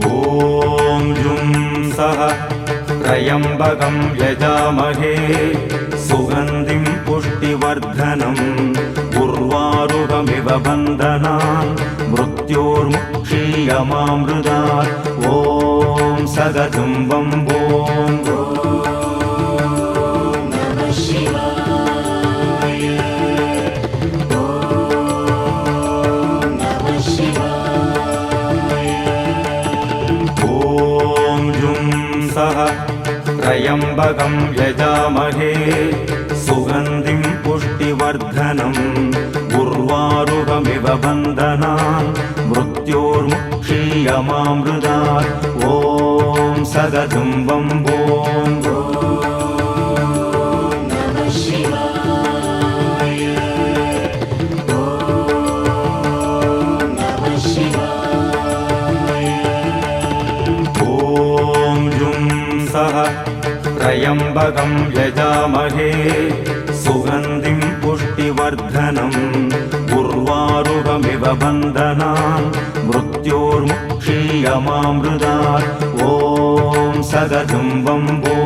ॐ जुं सः त्र्यम्बकं यजामहे सुगन्धिं पुष्टिवर्धनम् उर्वारुकमिव बन्धनान् मृत्योर्मुक्षीयमामृतात् ॐ सगजुम्बं ॐ त्र्यम्बकं यजामहे सुगन्धिं पुष्टिवर्धनम् उर्वारुकमिव बन्धनान् मृत्योर्मुक्षीयमामृतात् ॐ सगजुम्बं ॐ त्र्यम्बकं यजामहे सुगन्धिं पुष्टिवर्धनम् उर्वारुकमिव बन्धनान् मृत्योर्मुक्षीयमामृतात् ॐ सगजुम्बं ॐ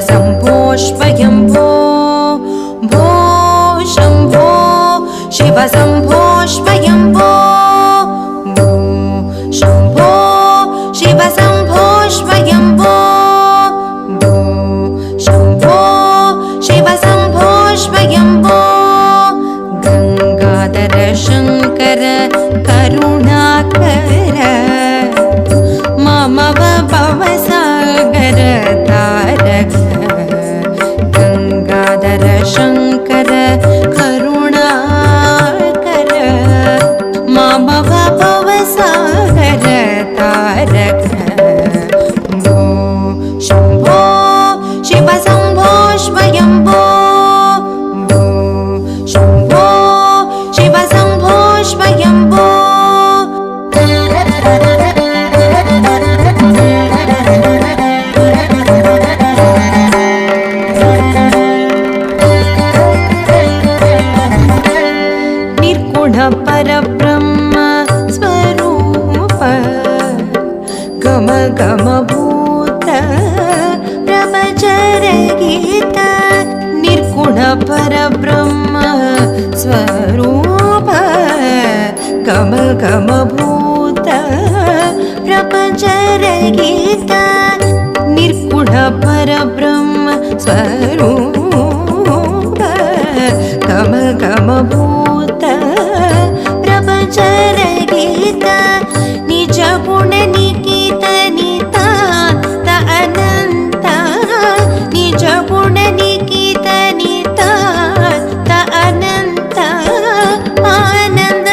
शम्भो स्वयम्भो भो शम्भो शिव शम्भो स्वयम्भो भो शम्भो शिव शम्भो स्वयम्भो भो शम्भो शिव शम्भो स्वयम्भो गङ्गाधर शङ्कर करुणाकर मम भवसागर तारक गङ्गाधर शङ्कर करुणाकर मम भवसागर तारक भो शम्भो शिव शम्भो स्वयम्भो भो शम्भो शिव शम्भो स्वयम्भो निर्गुण परब्रह्म स्वरूप गम गम भूत ब्रह्मचर्य गीत निर्गुण परब्रह्म स्वरूप गम गम भूत ब्रह्मचर्य गीत निर्गुण परब्रह्म स्वरूप गम गम भूत ब्रह्मचर्य गीत निज गुण निकित नितांत अनंत निज गुण निकित नितांत अनंत आनंद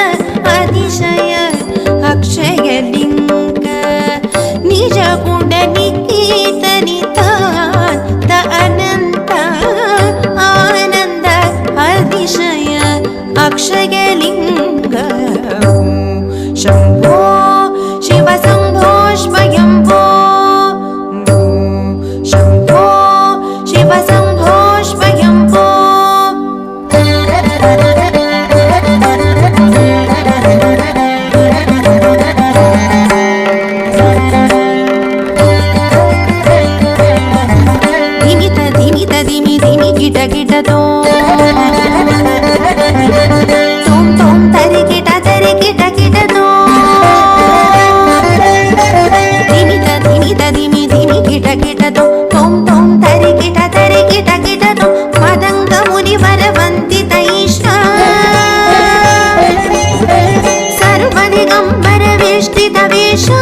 अतिशय अक्षय लिंग निज गुण निकित नितांत अनंत आनंद अतिशय अक्षय लिंग शम्भो शिव शम्भो स्वयम्भो भो शम्भो शिव शम्भो स्वयम्भो धिमित धिमित धिमि धिमि गिट गिट तो तोम तोम तरि गिट गिट तो धिमित धिमित धिमि धिमि गिट गिट तो तोम तोम तरि गिट गिट तो मदङ्ग मुनिवर वन्दित ईशा सर्वदिगम्बर वेष्टित वेषा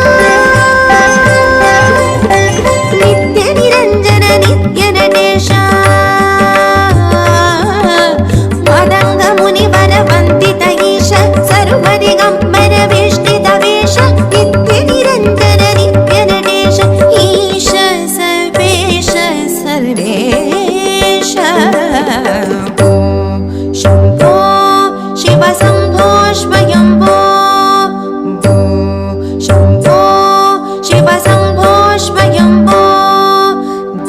नित्य निरञ्जन नित्य नटेश मदङ्ग मुनिवर वन्दित ईश सर्वदिगम्बर वेष्टित वेष नित्य निरञ्जन नित्य नटेश ईश सर्वेश सर्वेश भो शम्भो शिव शम्भो स्वयम्भो भो शम्भो शिव शम्भो स्वयम्भो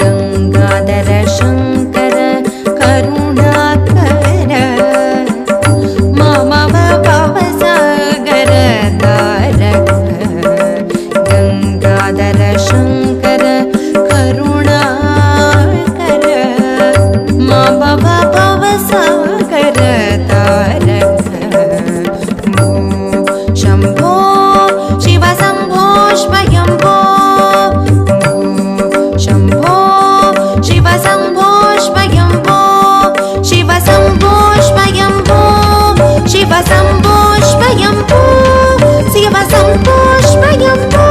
गङ्गाधर शङ्कर करुणाकर मम भवसागर तारक गङ्गाधर शङ्कर करुणाकर मम भवसागर तारक भो शम्भो शिव शम्भो स्वयम्भो भो शम्भो शिव शम्भो स्वयम्भो शिव शम्भो स्वयम्भो शिव शम्भो स्वयम्भो शिव शम्भो स्वयम्भो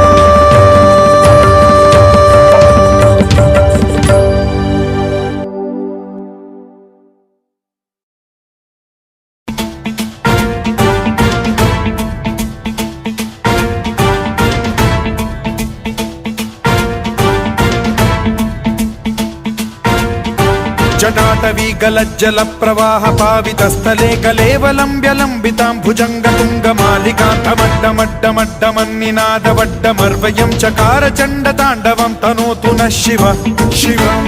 जटाटवी गलज्जल प्रवाह पावितस्थले कलेवलम्ब्य लम्बितां भुजङ्गतुङ्गमालिकान्तमड्डमड्डमड्डमन्निनादवड्डमर्वयं चकार चण्डताण्डवं तनोतु नः शिव शिवम्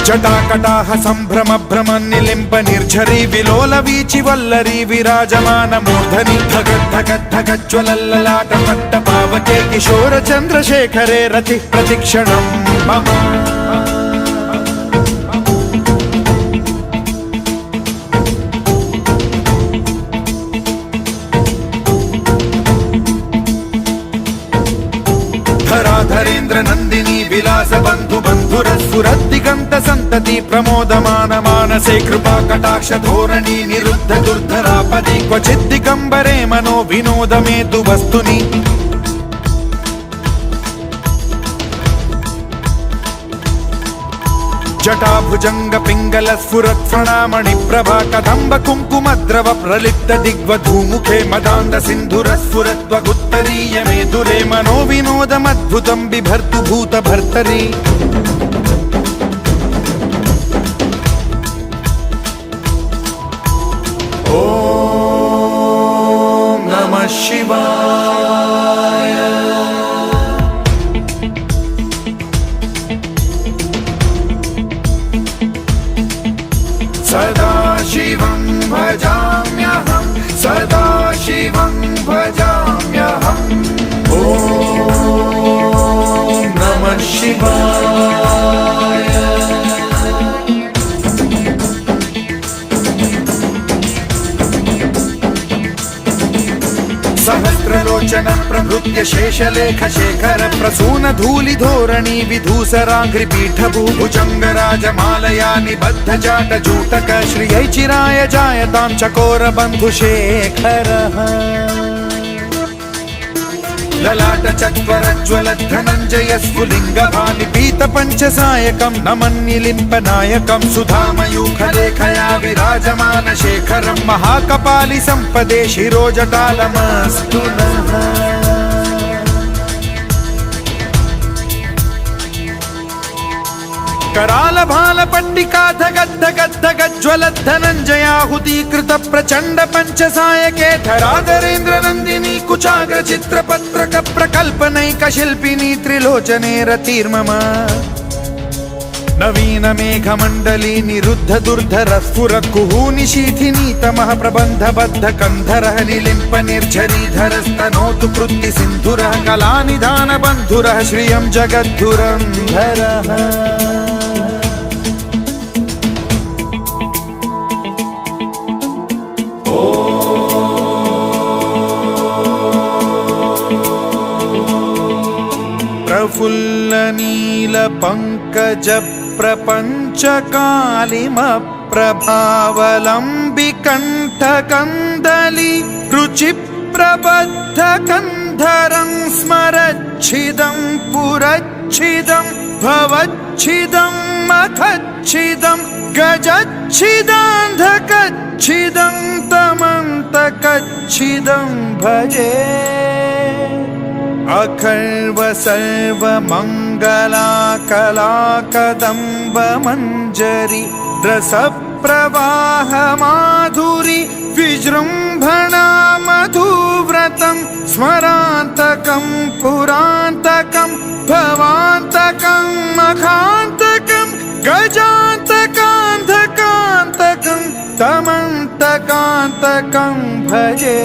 జటాకటాహ సంభ్రమ భ్రమ నిలింప నిర్ఝరీ విలోల వీచి వల్లరీ విరాజమాన మూర్ధని ధగద్ధగద్ధగజ్వలల్లలాట పట్ట పావకే కిశోర చంద్రశేఖరే రతి ప్రతిక్షణం మమ धराधरेन्द्र नंदिनी विलास बंधु बंधुरस्फुरद्दिगंत संतति प्रमोदमान मानसे कृपा कटाक्ष धोरणी निरुद्ध दुर्धरापदि क्वचित् दिगंबरे मनो विनोदमेतु वस्तुनि जटाभुजंग पिंगल स्फुरत् प्रणामणि प्रभा कदंब कुंकुमद्रव प्रलिप्त दिग्वधूमुखे मदान्द सिंधुर स्फुरत्वगुत्तरीय मेधुरे मनो विनोदमद्भुतं बिभर्तु भूत भर्तरि ओम नमः शिवाय सदा शिवं भजाम्यहं सदा शिवं भजाम्यहम् ॐ नमः शिवाय सहस्रलोचन प्रभृत्य शेषलेख शेखर प्रसून धूलि धोरणी विधूसराघ्रि पीठभूभुजंग राजमालया निबद्ध जाट जूटक श्रियै चिराय जायतां चकोर बंधु शेखरः ललाट चत्वरज्वल धनञ्जय स्फुलिंग भानि पीत पंचसायकं नमन्निलिम्प नायकं सुधामयूखलेखया विराजमान शेखरं महाकपालि संपदे शिरोजटालमस्तु नः कराल भाल पट्टिका धगद्धगद्धगज्ज्वल धनञ्जयाहुतीकृत प्रचंड पंचसायके धराधरेन्द्र नंदिनी कुचाग्र चित्रपत्रक प्रकल्पनैक शिल्पिनी त्रिलोचने रतिर्मम नवीन मेघमण्डली निरुद्ध दुर्धर स्फुर कुहूनि शीथिनी तमः प्रबन्ध बद्ध कन्धरः निलिम्प निर्झरीधरस्तनोतु कृत्ति सिन्धुरः कलानिधान बन्धुरः श्रियं जगद्धुरन्धरः प्रफुल्ल नील पंकज प्रपंच कालिम प्रभावलंबि कंठ कंदली रुचि प्रबद्ध कंधरं स्मरच्छिदं पुरच्छिदं भवच्छिदं मखच्छिदं गजच्छिदान्धकच्छिदं तमन्तकच्छिदं भजे अखर्व सर्व मंगला कला कदम्ब मंजरी रस प्रवाह माधुरी विजृंभणा मधुव्रतं स्मरान्तकं पुरान्तकं भवान्तकं मखान्तकं गजान्तकान्धकान्तकं तमन्तकान्तकं भजे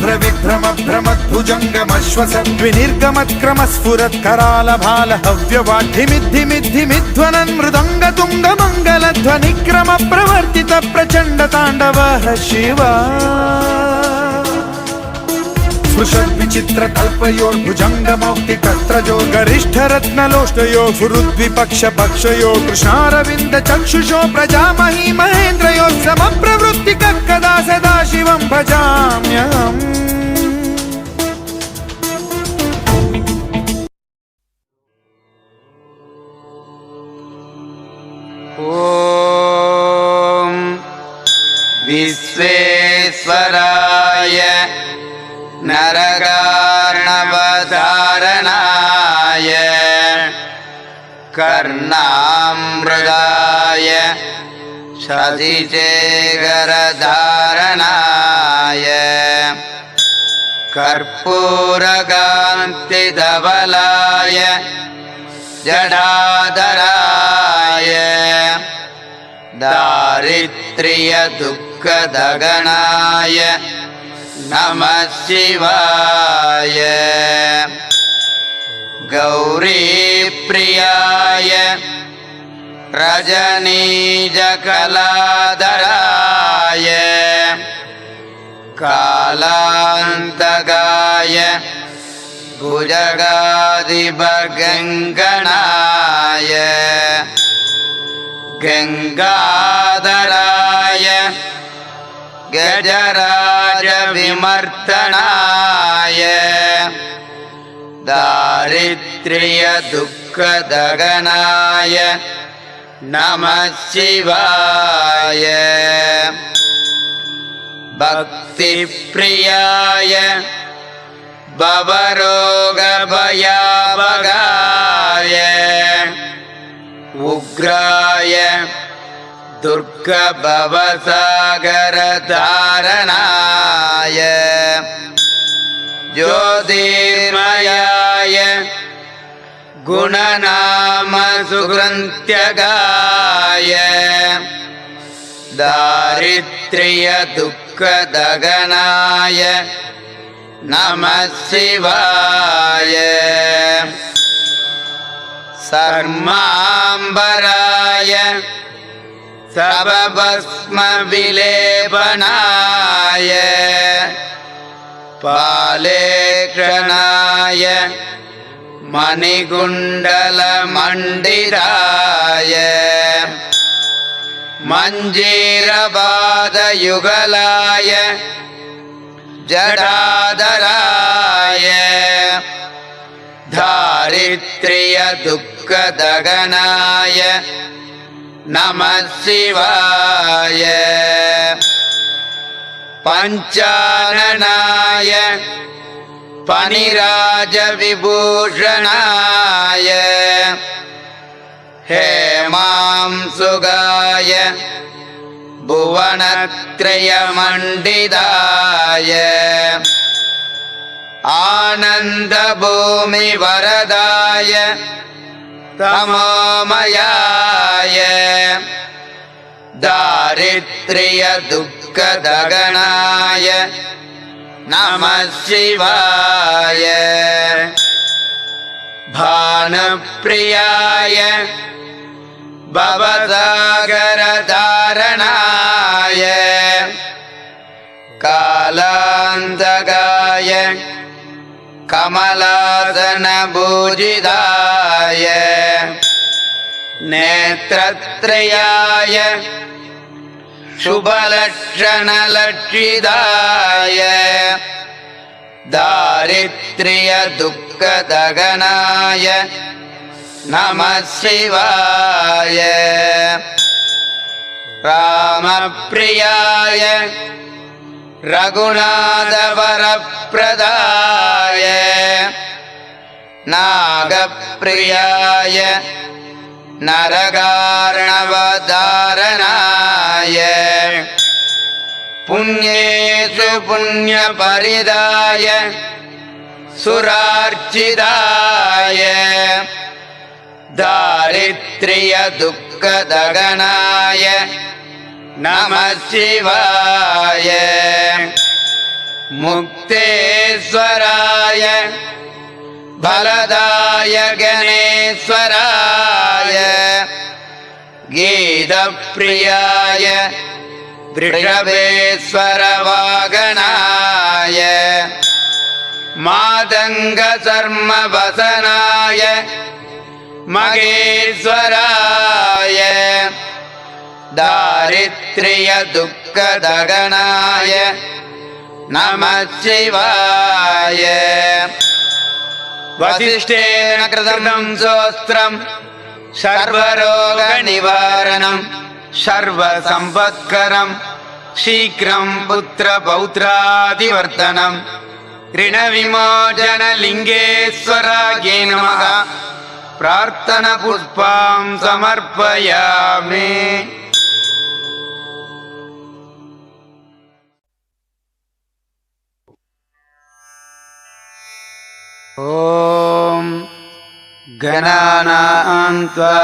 भ्रविभ्रम भ्रमद्भुजङ्गमश्वसद्विनिर्गमत्क्रम स्फुरत् कराल भाल हव्यवाढ्यमिद्धिमिद्धिमिध्वनन् मृदङ्ग तुङ्ग मङ्गलध्वनिक्रम प्रवर्तित प्रचण्ड ताण्डवः शिवा स्पृशद्विचित्र तल्पयोर्भुजङ्गमौक्तिकस्त्रजो गरिष्ठ रत्नलोष्टयो फुरुद्विपक्ष पक्षयो कृष्णारविन्द चक्षुषो प्रजामही महेन्द्रयो समप्रवृत्तिकः कदा सदा शिवं भजाम्यहम् ॐ विश्वेश्वराय नरकार्णवधारणाय कर्णामृगाय शशिशेखरधारणाय कर्पूरकान्तिधवलाय जडाधराय दारिद्र्यदुःखदगणाय नमः शिवाय गौरीप्रियाय रजनीजकलाधराय कालान्तकाय भुजगाधिपगङ्गणाय गङ्गाधराय गजराजविमर्दनाय दारिद्र्यदुःखदगणाय नमः शिवाय भक्तिप्रियाय भवरोगभयापगाय उग्राय दुर्गभवसागरधारणाय ज्योतिर्मयाय गुणनामसुग्रन्थ्यगाय दारिद्र्यदुःखदगणाय नमः शिवाय सर्माम्बराय सबभस्मविलेपनाय पालेक्षणाय मणिकुण्डलमण्डिताय मञ्जीरपादयुगलाय जडाधराय दारिद्र्यदुःखदगणाय नमः शिवाय पञ्चाननाय फणिराजविभूषणाय हेमांसुगाय भुवनत्रयमण्डिताय आनन्दभूमिवरदाय तमोमयाय दारिद्र्यदुःखदगणाय नमः शिवाय भानुप्रियाय भवसागरधारणाय कालान्तकाय कमलासनभूजिताय नेत्रत्रयाय शुभलक्षणलक्षिताय दारिद्र्यदुःखदगणाय नमः शिवाय रामप्रियाय रघुनाथवरप्रदाय नागप्रियाय नरकार्णवधारणाय पुण्येषु पुण्यपरिदाय सुरार्चिताय दारिद्र्यदुःखदगणाय नमः शिवाय मुक्तेश्वराय बलदाय गणेश्वराय गीतप्रियाय वृषभेश्वरवागणाय मातङ्गशर्मवसनाय मगेश्वराय दारिद्र्यदुःखदगणाय नमः शिवाय वसिष्ठेन कृतं स्तोत्रं सर्वरोगनिवारणं सर्वसम्पत्करं शीघ्रं पुत्रपौत्रादिवर्धनं ऋणविमोचनलिङ्गेश्वराय नमः प्रार्थनापुष्पां समर्पयामि। ॐ गणानां त्वा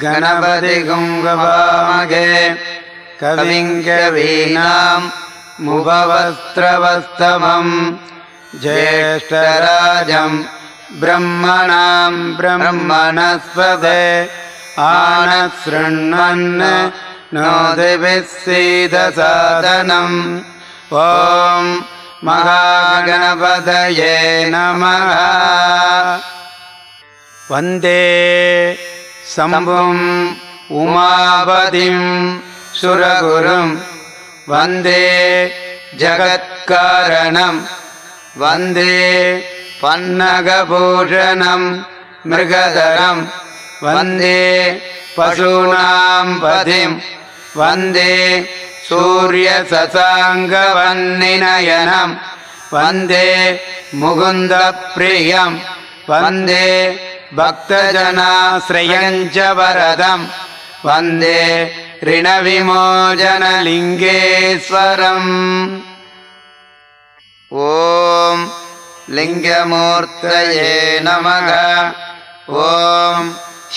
गणपतिगं गवामहे कविं कवीनाम् मुपवस्त्रवस्तमम् ज्येष्ठराजम् ब्रह्मणां ब्रह्मणस्पते आनशृण्वन् नोदिभिः सीदसादनम् ॐ महागणपतये नमः। वन्दे शम्भुम् उमापतिं सुरगुरुं वन्दे जगत्कारणं वन्दे पन्नगभूषणं मृगधरं वन्दे पशूनां पतिं वन्दे सूर्यशशाङ्कवन्निनयनं वन्दे मुकुन्दप्रियं वन्दे भक्तजनाश्रयं च वरदं वन्दे ऋणविमोचनलिङ्गेश्वरम्। ॐ लिङ्गमूर्तये नमः। ॐ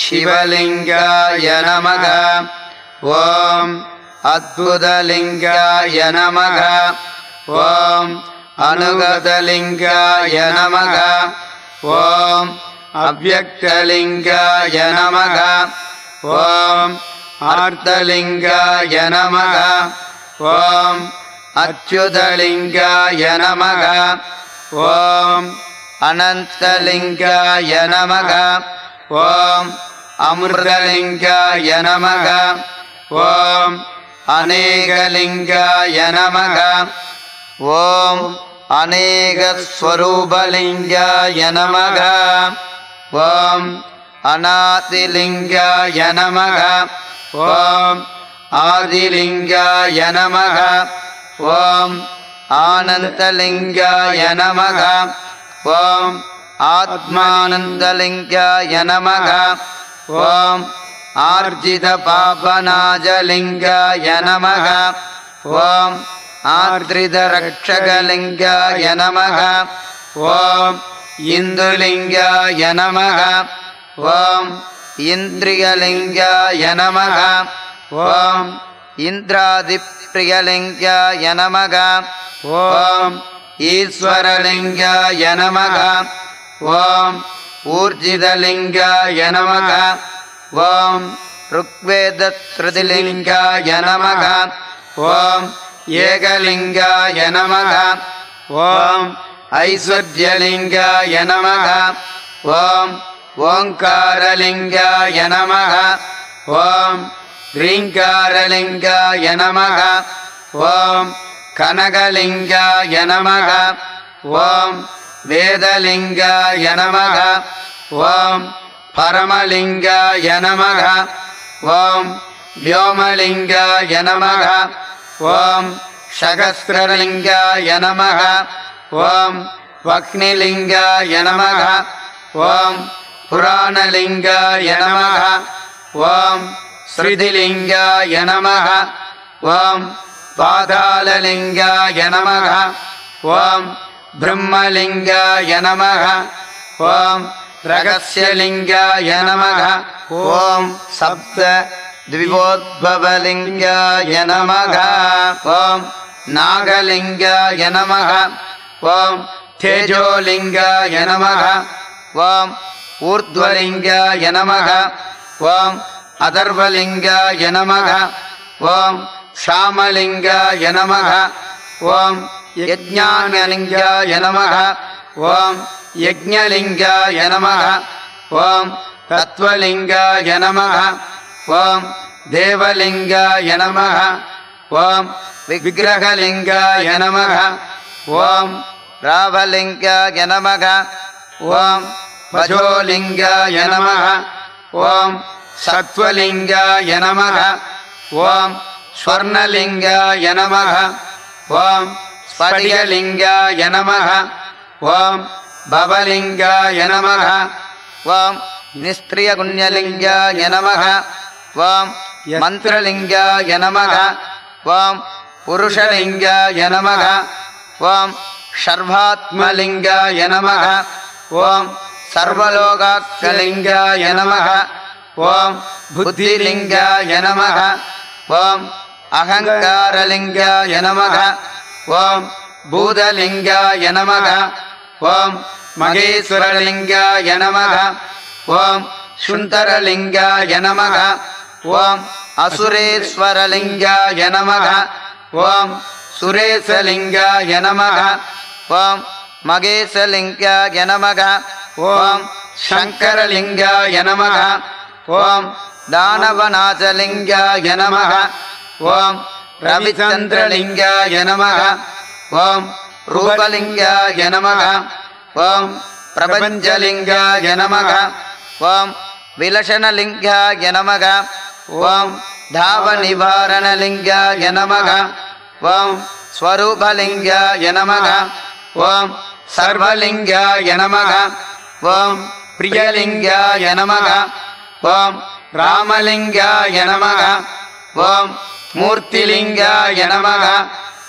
शिवलिङ्गाय नमः। ॐ अद्भुतलिङ्गाय नमः। ॐ अनुगतलिङ्गाय नमः। ॐ अव्यक्तलिङ्गाय नमः। ॐ आर्तलिङ्गाय नमः। ॐ अच्युतलिङ्गाय नमः। ॐ अनन्तलिङ्गाय नमः। ॐ अमृतलिङ्गाय नमः। ॐ अनेकलिङ्गाय नमः। ॐ अनेकस्वरूपलिङ्गाय नमः। ॐ अनादिलिङ्गाय नमः। ॐ आदिलिङ्गाय नमः। ॐ आनन्तलिङ्गाय नमः। ॐ आत्मानन्दलिङ्गाय नमः। ॐ आर्जितपापनाशलिङ्गाय नमः। ॐ आर्द्रितरक्षकलिङ्गाय नमः। ॐ इन्दुलिङ्गाय नमः। ॐ इन्द्रियलिङ्गाय नमः। ॐ इन्द्रादिप्रियलिङ्गाय नमः। ॐ ईश्वरलिङ्गाय नमः। ॐ ऊर्जितलिङ्गाय नमः। ॐ ऋग्वेदश्रुतिलिङ्गाय नमः। ॐ एकलिङ्गाय नमः। ॐ ऐश्वर्यलिङ्गाय नमः। ॐ ओङ्कारलिङ्गाय नमः। ॐ ह्रीङ्कारलिङ्गाय नमः। ॐ कनकलिङ्गाय नमः। ॐ वेदलिङ्गाय नमः। ॐ परमलिङ्गाय नमः। ॐ व्योमलिङ्गाय नमः। ॐ सहस्रलिङ्गाय नमः। ॐ वह्निलिङ्गाय नमः। ॐ पुराणलिङ्गाय नमः। ॐ श्रुतिलिङ्गाय नमः। ॐ पाताललिङ्गाय नमः। ॐ ब्रह्मलिङ्गाय नमः। ॐ रहस्यलिङ्गाय नमः। ॐ सप्त द्विवोद्भवलिङ्गाय नमः। ॐ नागलिङ्गाय नमः। ॐ तेजोलिङ्गाय नमः। ॐ ऊर्ध्वलिङ्गाय नमः। ॐ अथर्वलिङ्गाय नमः। ॐ श्यामलिङ्गाय नमः। ॐ यज्ञानलिङ्गाय नमः। ॐ यज्ञलिङ्गाय नमः। ॐ तत्त्वलिङ्गाय नमः। ॐ देवलिङ्गाय नमः। ॐ विग्रहलिङ्गाय नमः। ॐ रावलिङ्गाय नमः। ॐ पशोलिङ्गाय नमः। ॐ सत्त्वलिङ्गाय नमः। ॐ स्वर्णलिङ्गाय नमः। ॐ स्फटिकलिङ्गाय नमः। ॐ भवलिङ्गाय नमः। ॐ निस्त्रियगुण्यलिङ्गाय नमः। ॐ मन्त्रलिङ्गाय नमः। ॐ पुरुषलिङ्गाय नमः। ॐ सर्वात्मलिङ्गाय नमः। ஓம் சர்வலோகாக்கலிங்காய நமக. ஓம் புத்திலிங்காய நமக. ஓம் அகங்காரலிங்காய நமக. ஓம் பூதலிங்காய நமக. ஓம் மகேஸ்வரலிங்காய நமக. ஓம் சுந்தரலிங்காய நமக. ஓம் அசுரேஸ்வரலிங்காய நமக. ஓம் சுரேசலிங்காய நமக. ஓம் மகேசலிங்காய நமக. ஓம் சங்கரலிங்காய நமக. ஓம் தானவநாசலிங்காய நமக. ஓம் ரவிச்சந்திரலிங்காய நமக. ஓம் ரூபலிங்காய நமக. ஓம் பிரபஞ்சலிங்காய நமக. ஓம் விலசனலிங்காய நமக. ஓம் தாவநிவாரணலிங்காய நமக. ஓம் ஸ்வரூபலிங்காய நமக. ஓம் சர்வலிங்காய நமக. ஓம் பிரியலிங்காய நமக. ஓம் ராமலிங்காய நமக. ஓம் மூர்த்திலிங்காய நமக.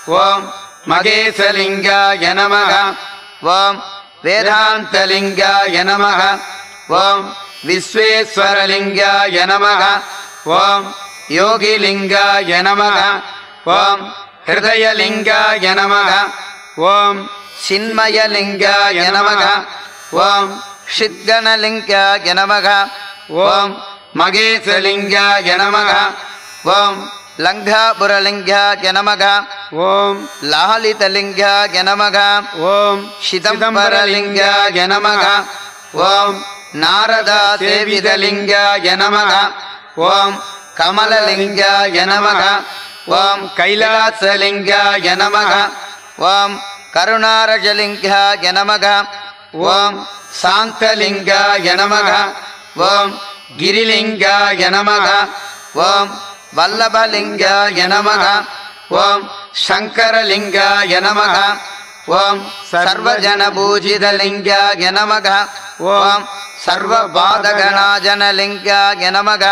ஓம் மகேசலிங்காய நமக. ஓம் வேதாந்தலிங்காய நமக. ஓம் விஸ்வேஸ்வரலிங்காய நமக. ஓம் யோகிலிங்காய நமக. ஓம் ஹிருதயலிங்காய நமக. ஓம் சின்மயலிங்காய நமக. ஓம் ஷித்கணலிங்காய நமக. ஓம் மகேசலிங்காய நமக. ஓம் லங்காபுரலிங்காய நமக. ஓம் லாலிதலிங்காய நமக. ஓம் சிதம்பரலிங்காய நமக. ஓம் நாரதா சேவிதலிங்காய நமக. ஓம் கமலலிங்காய நமக. ஓம் கைலாசலிங்காய நமக. ஓம் கருணாரஜலிங்காய நமக. ஓம் சாந்தலிங்காய நமக. ஓம் கிரிலிங்காய நமக. ஓம் வல்லபலிங்காய நமக. ஓம் சங்கரலிங்காய நமக. ஓம் சர்வஜனபூஜிதலிங்காய நமக. ஓம் சர்வபாதகநாஜனலிங்காய நமக.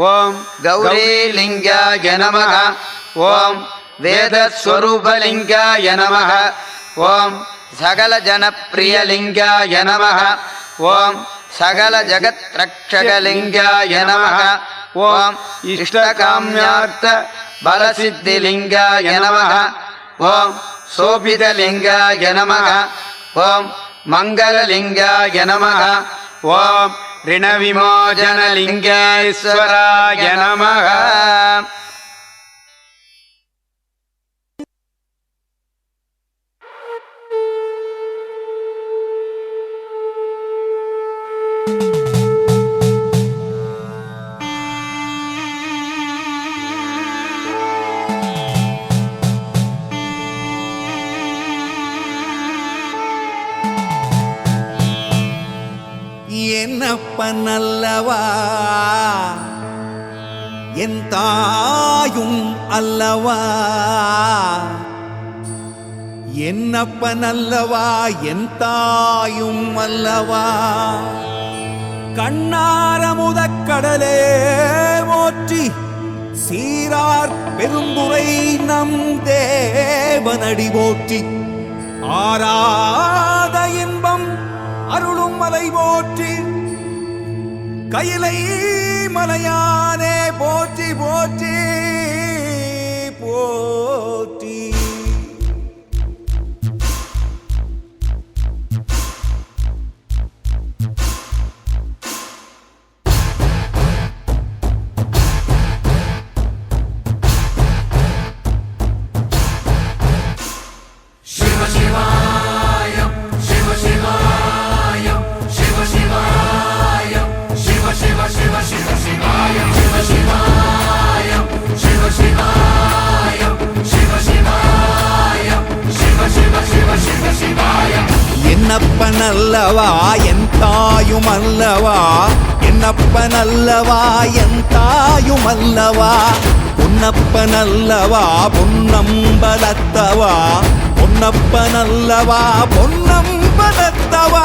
ஓம் கௌரீலிங்காய நமக. ஓம் வேதஸ்வரூபலிங்காய நமக. ஓம் சகலஜனப்பிரியலிங்காய நமக. ஓம் சகல ஜகத்ரக்ஷகலிங்காய நமக. ஓம் இஷ்டகாம்யார்த்த பலசித்திலிங்காய நமக. ஓம் சோபிதலிங்காய நமக. ஓம் மங்களலிங்காய நமக. ஓம் ரிணவிமோசனலிங்கேஸ்வராய நமக. என்னப்பனல்லவா என் தாயும் அல்லவா, என்னப்பனல்லவா என் தாயும் அல்லவா, கண்ணாரமுதக்கடலே போற்றி சீரார் பெருந்துரை நம் தேவனடி போற்றி, ஆராத இன்பம் அருளும் மலை போற்றி, கையிலை மலையானே போற்றி போற்றி போற்றி. என்னப்பனல்லவா என் தாயும் அல்லவா, என்னப்பனல்லவா என் தாயும் அல்லவா, பொன்னப்பனல்லவா பொன்னம்பலத்தவா, பொன்னப்பனல்லவா பொன்னம்பலத்தவா.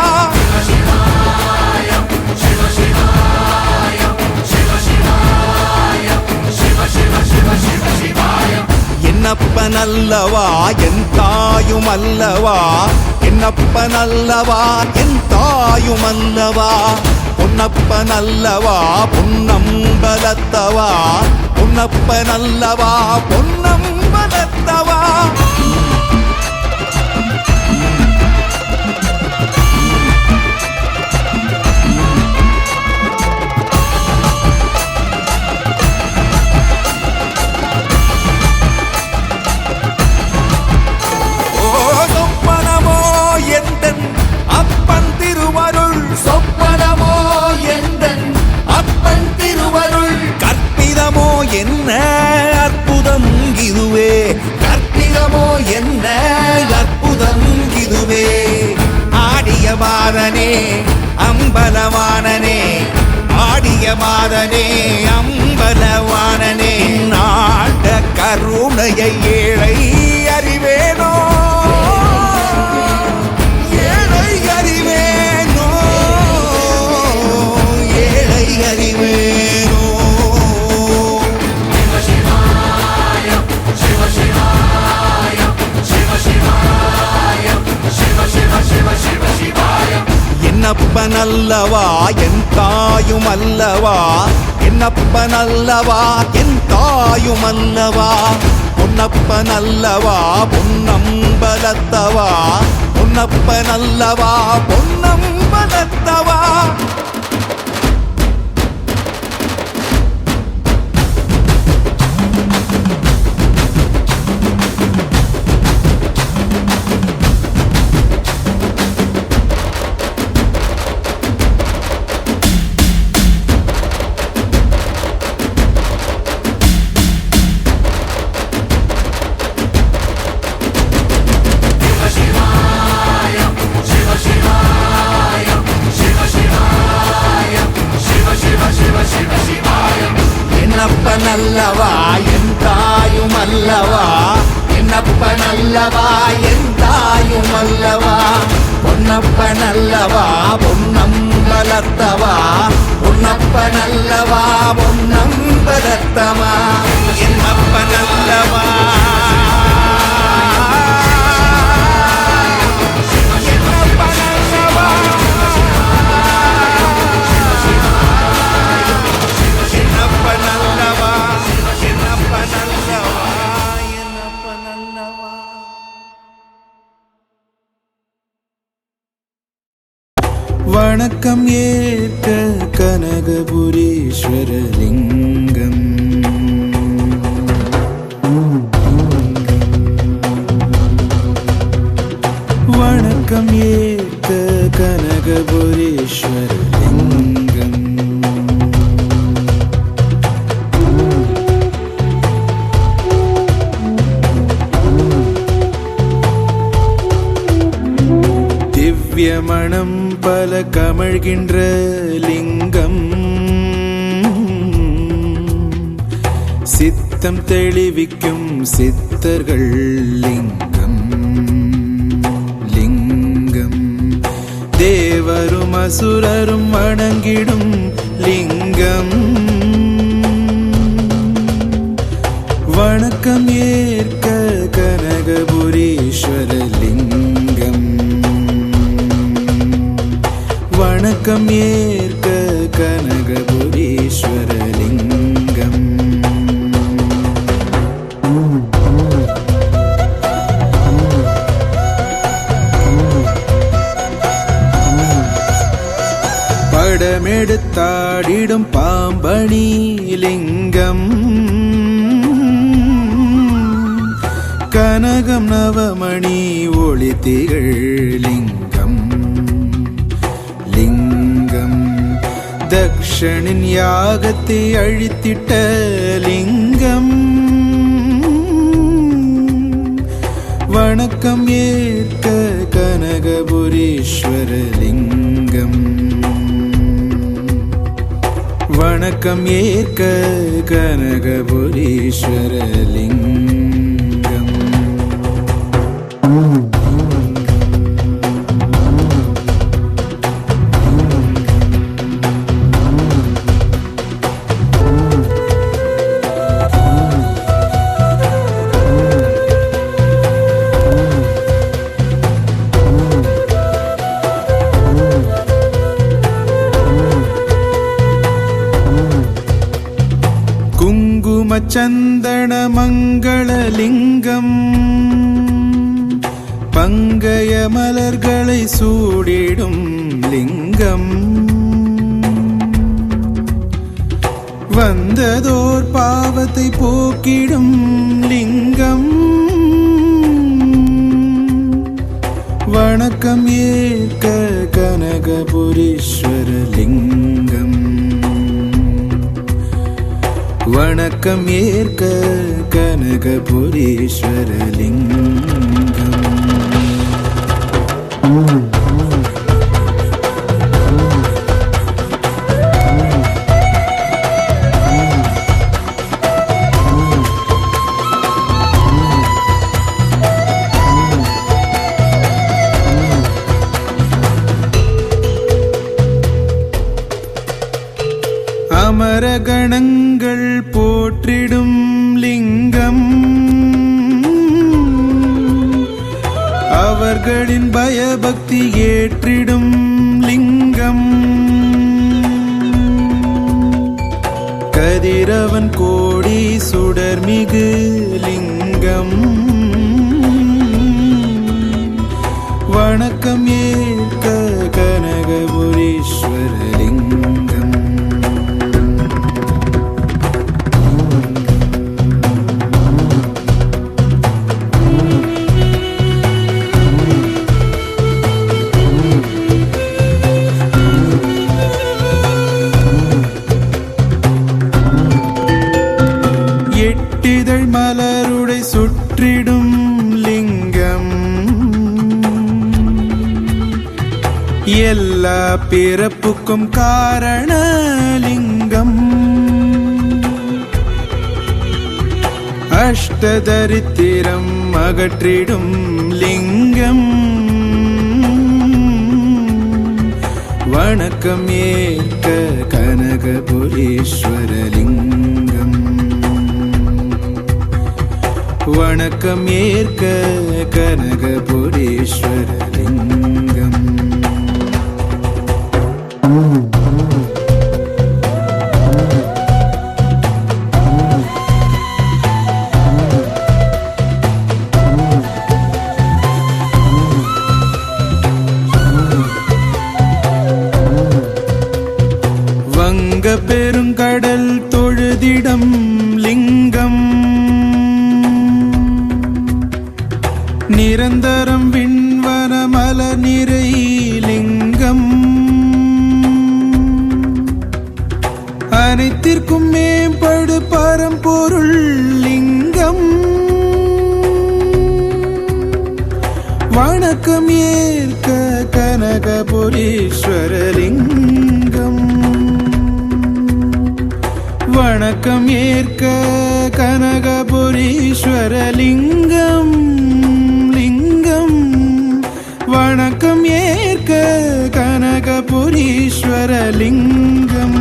என்னப்பனல்லவா என் தாயும் அல்லவா, பொன்னப்பனல்லவா என் தாயுமல்லவா, பொன்னப்பனல்லவா பொன்னம்பலத்தவா, பொன்னப்பனல்லவா பொன்னம்பலத்தவா. என்ன அற்புதம் இதுவே, கற்பிதமோ என்ன அற்புதம் இதுவே. ஆடிய மாதனே அம்பலவானனே, ஆடிய மாதனே அம்பலவானனே, நாட கருணையை ஏழை அறிவேனோ, ஏழை அறிவேனோ, ஏழை அறிவேனோ. என்னப்பனல்லவா என் தாயுமல்லவா, என்னப்பனல்லவா என் தாயுமல்லவா, பொன்னப்பனல்லவா பொன்னம்பலத்தவா, பொன்னப்பனல்லவா பொன்னம்பலத்தவா. என்னப்பனல்லவா என் தாயுமல்லவா, என்னப்பனல்லவா என் தாயுமல்லவா, பொன்னப்பனல்லவா பொன்னம்பலத்தவா, பொன்னப்பனல்லவா பொன்னம்பலத்தவா. என்னப்பனல்லவா வணக்கம் ஏற்க கனகபுரீஸ்வரலிங்கம், வணக்கம் ஏற்க கனகபுரீஸ்வரலிங்கம். திவ்யமணம் பல கமழ்கின்ற லிங்கம், சித்தம் தெளிவிக்கும் சித்தர்கள் லிங்கம், லிங்கம் தேவரும் அசுரரும் வணங்கிடும் லிங்கம். வணக்கம் ஏற்க கனகபுரீஸ்வரலிங்கம், வணக்கம் ஏற்க கனகபுரீஸ்வரலிங்கம். படமெடுத்தாடிடும் பாம்பணி லிங்கம், கனகம் நவமணி ஒளி திகழ் லிங்கம், லிங்கம் தக்ஷனின் யாகத்தை அழித்திட்ட லிங்கம். வணக்கம் ஏற்க கனகபுரீஸ்வரலிங்கம், வணக்கம் ஏற்க கனகபுரீஸ்வரலிங்கம். சந்தன மங்களலிங்கம் பங்கய மலர்களை சூடிடும் லிங்கம் வந்ததோர் பாவத்தை போக்கிடும் லிங்கம் வணக்கம் ஏற்க கனகபுரீஸ்வர லிங்கம் வணக்கம் ஏற்க கனகபுரீஸ்வர லிங்கம் அமரகணங்கள் போற்றிடும் லிங்கம் அவர்களின் பயபக்தி ஏற்றிடும் லிங்கம் கதிரவன் கோடி சுடர்மிகு லிங்கம் வணக்கம் ஏற்க கனகபுரீஸ்வர லிங்கம் மலருடை சுற்றிடும் லிங்கம் எல்லா பிறப்புக்கும் காரண லிங்கம் அஷ்டதரித்திரம் அகற்றிடும் லிங்கம் வணக்கம் ஏற்க கனகபுரீஸ்வர லிங்கம் வணக்கம் ஏற்க கனகபுரீஸ்வர லிங்கம் வங்க பெருங்கடல் தொழுதிடம் லிங்கம் நிரந்தரம் விண்வன மலர் நிறை லிங்கம் அனைத்திற்கும் மேம்படு பரம்பொருள் லிங்கம் வணக்கம் ஏற்க கனகபுரீஸ்வர லிங்கம் வணக்கம் ஏற்க கனகபுரீஸ்வர லிங்கம் வணக்கம் ஏற்க கனகபுரீஸ்வர லிங்கம்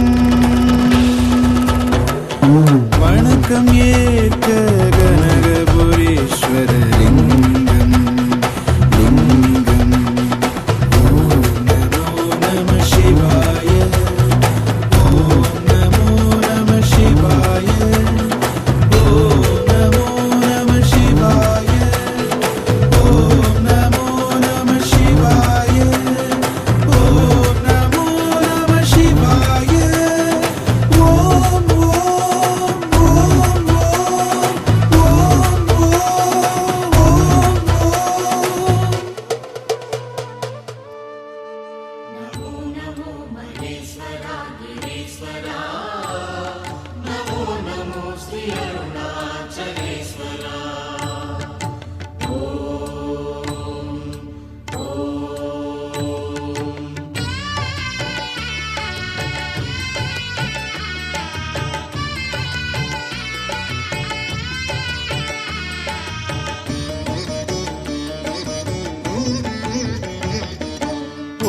வணக்கம் ஏற்க கனகபுரீஸ்வர லிங்கம் லிங்கம் ஓம் நமோ நம சிவாய ஓம் நமோ நம சிவாய ஓம் நமோ நம சிவாய ஓம் நமோ நம சிவாய ஓம் நமோ நம சிவாய ஓம் ஓம் ஓம் ஓம்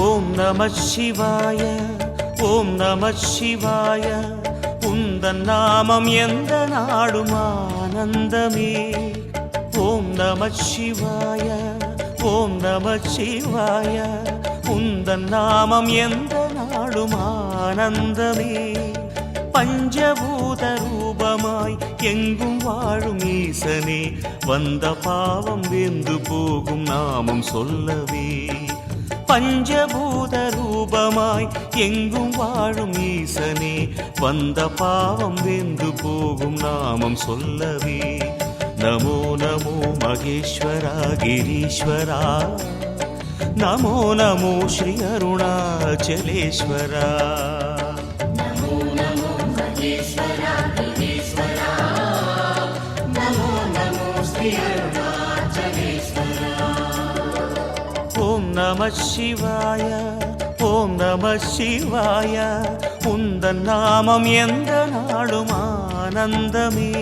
ஓம் நம சிவாய ஓம் நம சிவாய உந்தன் நாமம் எந்த நாடும் ஆனந்தமே ஓம் நம சிவாய ஓம் நம சிவாய உந்தன் நாமம் எந்த நாடும் ஆனந்தமே பஞ்சபூத ரூபமாய் எங்கும் வாழும் ஈசனே வந்த பாவம் வெந்து போகும் நாமம் சொல்லவே. பஞ்சபூத ரூபமாய் எங்கும் வாழும் ஈசனே வந்த பாவம் வெந்து போகும் நாமம் சொல்லவே. நமோ நமோ மகேஸ்வரா கிரீஸ்வரா, நமோ நமோ ஸ்ரீ அருணாச்சலேஸ்வரா. ஓம் நம சிவாய, ஓம் நம சிவாய, உந்தன் நாமம் எந்த நாளும் ஆனந்தமே.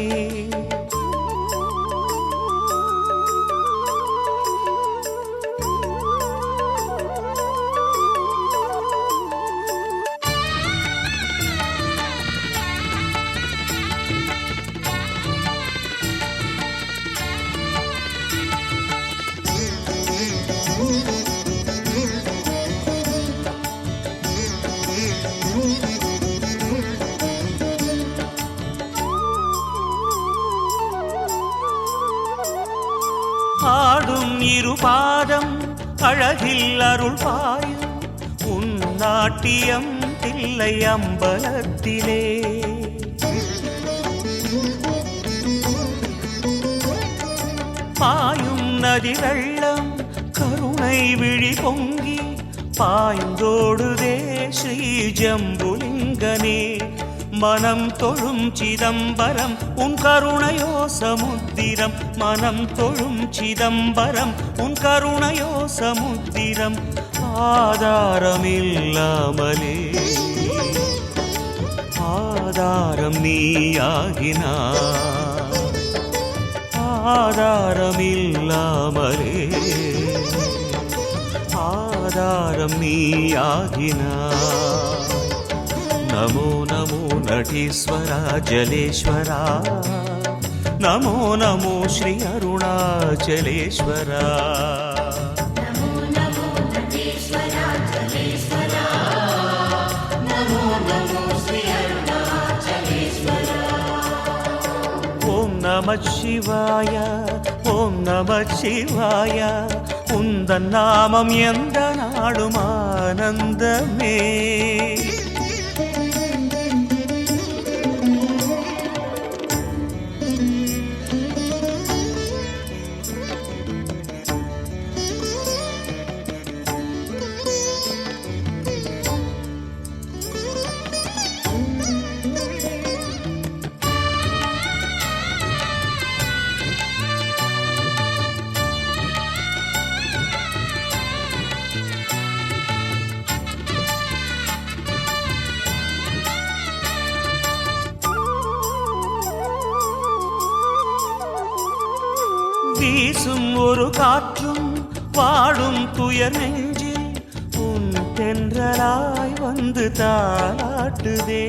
ஆடும் இருபாதம் அழகில் அருள் பாயும் உன் நாட்டியம் தில்லை அம்பலத்திலே. பாயும் நதி வெள்ளம் கருணை விழி பொங்கி பாய்ந்தோடுதே ஸ்ரீ ஜம்புலிங்கனே. மனம் தொழும் சிதம்பரம் உன் கருணையோ சமுத்திரம், மனம் தொழும் சிதம்பரம் உன் கருணையோ சமுத்திரம். ஆதாரமில்லாமலே ஆதாரம் நீயாகினாய், ஆதாரமில்லாமலே ஆதாரம் நீயாகினாய். நமோ நமோ நடீஸ்வரா ஜலேஸ்வரா, நமோ நமோ ஸ்ரீ அருணாச்சலேஸ்வரா. ஓம் நம சிவாய, ஓம் நம சிவாய, உந்தன் நாமம் எந்த நாளும் ஆனந்தமே. வீசும் ஒரு காற்றும் வாடும் துயர் நெஞ்சில் உன் தென்றலாய் வந்து தாளாட்டுதே.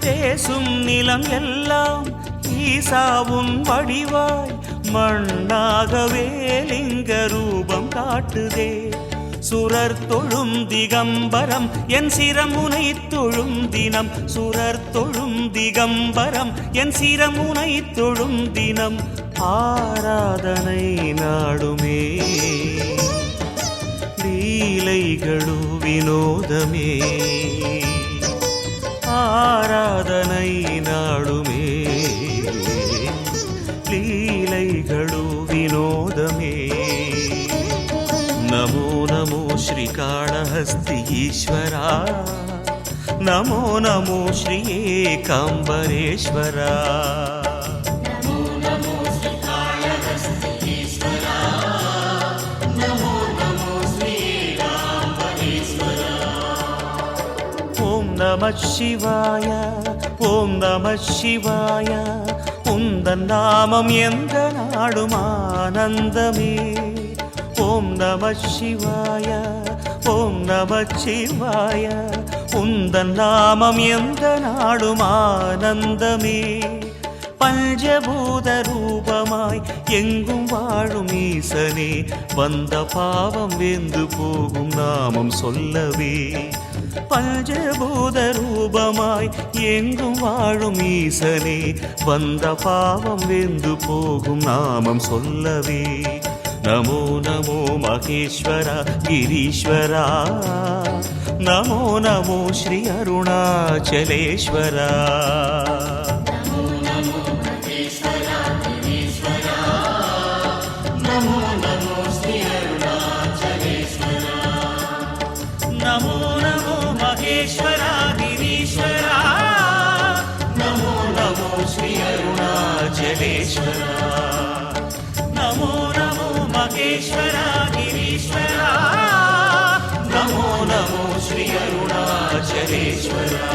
பேசும் நிலம் எல்லாம் ஈசாவும் வடிவாய் மண்ணாகவே லிங்க ரூபம் காட்டுதே. சுரர் தொழும் திகம்பரம் என் சிரமுனை தொழும் தினம், சுரர் தொழும் திகம்பரம் என் சிரமுனை தொழும் தினம். ஆராதனை நாடுமே லீலைகளு வினோதமே, ஆராதனை நாடுமே லீலைகளு வினோதமே. நமோ நமோ ஸ்ரீ காளஹஸ்தி ஈஸ்வரா, நமோ நமோ ஸ்ரீ ஏகாம்பரேஸ்வரா. ஓம் நம சிவாய, ஓம் நம சிவாய, உந்தன் நாமம் எந்த நாடும் ஆனந்தமே. ஓம் நம சிவாய, ஓம் நம சிவாய, உந்தன் நாமம் எந்த நாடும் ஆனந்தமே. பஞ்சபூத ரூபமாய் எங்கும் வாழும் ஈசனே வந்த பாவம் வெந்து போகும் நாமம் சொல்லவே. பஞ்சபூத ரூபமாய் எங்கும் வாழும் ஈசனே வந்த பாவம் வெந்து போகும் நாமம் சொல்லவே. நமோ நமோ மகேஸ்வரா கிரீஸ்வரா, நமோ நமோ ஸ்ரீ அருணாச்சலேஸ்வரா. नमो नमो महेश्वरा गिरीश्वरा, नमो नमो श्री अरुणाचलेश्वरा. नमो नमो महेश्वरा गिरीश्वरा, नमो नमो श्री अरुणाचलेश्वरा.